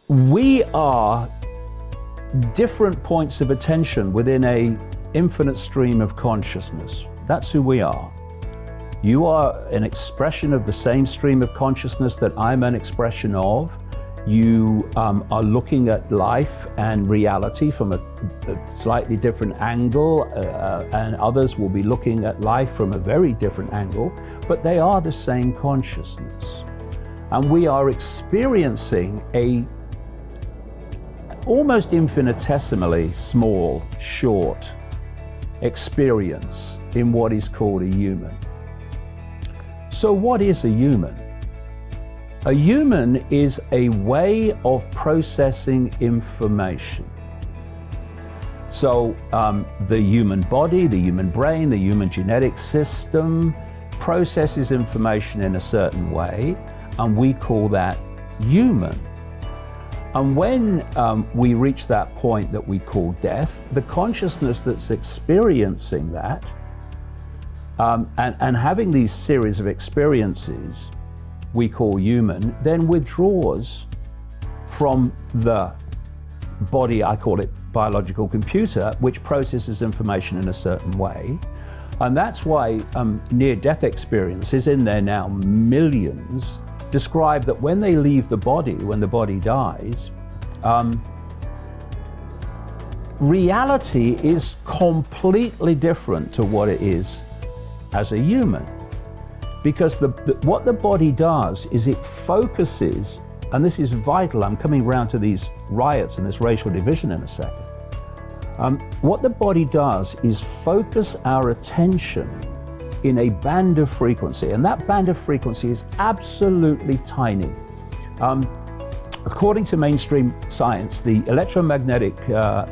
We are different points of attention within a infinite stream of consciousness. That's who we are. You are an expression of the same stream of consciousness that I'm an expression of. You are looking at life and reality from a slightly different angle, and others will be looking at life from a very different angle, but they are the same consciousness. And we are experiencing a almost infinitesimally small, short experience in what is called a human. So what is a human? A human is a way of processing information. So the human body, the human brain, the human genetic system processes information in a certain way, and we call that human. And when we reach that point that we call death, the consciousness that's experiencing that and having these series of experiences we call human, then withdraws from the body, I call it biological computer, which processes information in a certain way. And that's why near-death experiences, in there now millions, describe that when they leave the body, when the body dies, reality is completely different to what it is as a human. Because what the body does is it focuses, and this is vital, I'm coming around to these riots and this racial division in a second. What the body does is focus our attention in a band of frequency, and that band of frequency is absolutely tiny. According to mainstream science, the electromagnetic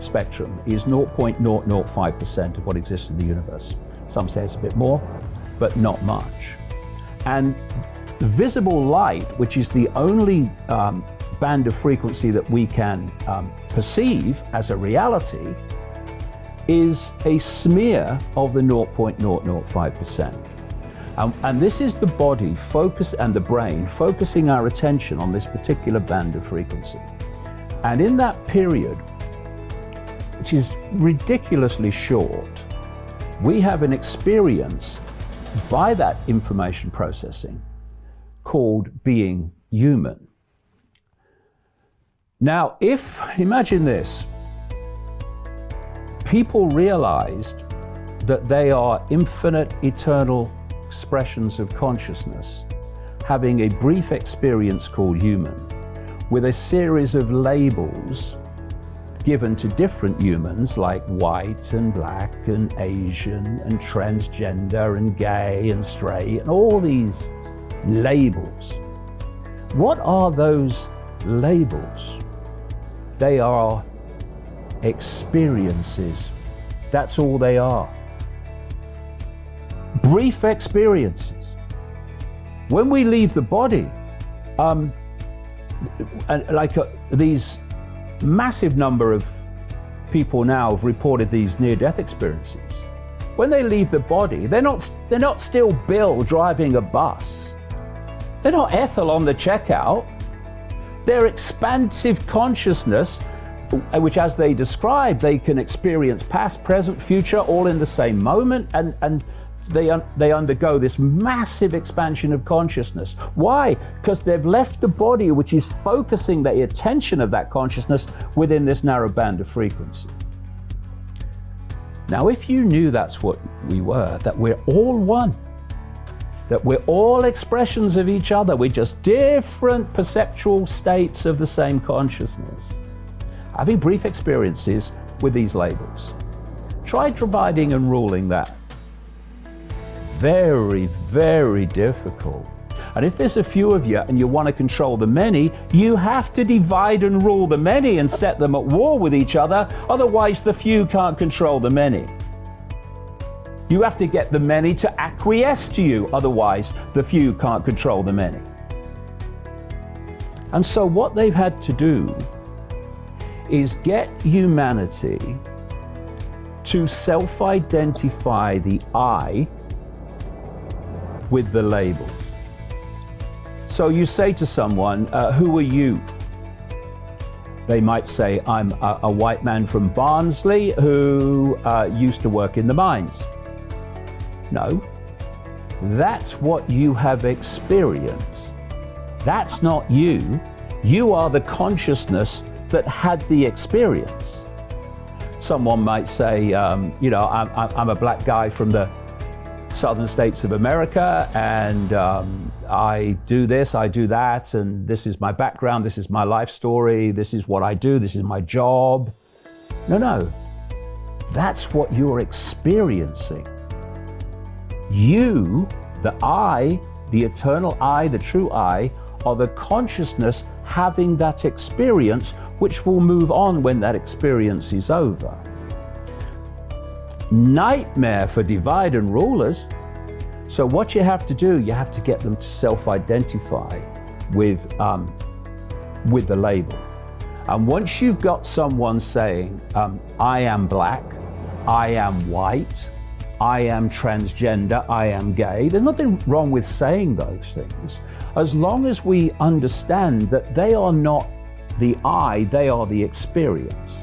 spectrum is 0.005% of what exists in the universe. Some say it's a bit more, but not much. And visible light, which is the only band of frequency that we can perceive as a reality, is a smear of the 0.005%. And this is the body focus and the brain focusing our attention on this particular band of frequency. And in that period, which is ridiculously short, we have an experience by that information processing called being human. Now, imagine this, people realized that they are infinite, eternal expressions of consciousness, having a brief experience called human, with a series of labels given to different humans like white and black and Asian and transgender and gay and straight and all these labels. What are those labels? They are experiences. That's all they are. Brief experiences. When we leave the body, these massive number of people now have reported these near-death experiences. When they leave the body, they're not still Bill driving a bus. They're not Ethel on the checkout. They're expansive consciousness, which, as they describe, they can experience past, present, future, all in the same moment, and they undergo this massive expansion of consciousness. Why? Because they've left the body, which is focusing the attention of that consciousness within this narrow band of frequency. Now, if you knew that's what we were, that we're all one, that we're all expressions of each other, we're just different perceptual states of the same consciousness, having brief experiences with these labels. Try dividing and ruling that. Very, very difficult. And if there's a few of you and you want to control the many, you have to divide and rule the many and set them at war with each other. Otherwise, the few can't control the many. You have to get the many to acquiesce to you. Otherwise, the few can't control the many. And so what they've had to do is get humanity to self-identify the I with the labels. So you say to someone, who are you? They might say, I'm a white man from Barnsley who used to work in the mines. No, that's what you have experienced. That's not you. You are the consciousness that had the experience. Someone might say, I'm a black guy from the southern states of America, and I do this, I do that, and this is my background, this is my life story, this is what I do, this is my job. No, that's what you're experiencing. You, the I, the eternal I, the true I, are the consciousness having that experience, which will move on when that experience is over. Nightmare for divide and rulers. So what you have to do, you have to get them to self-identify with the label. And once you've got someone saying, I am black, I am white, I am transgender, I am gay, there's nothing wrong with saying those things, as long as we understand that they are not the I, they are the experience.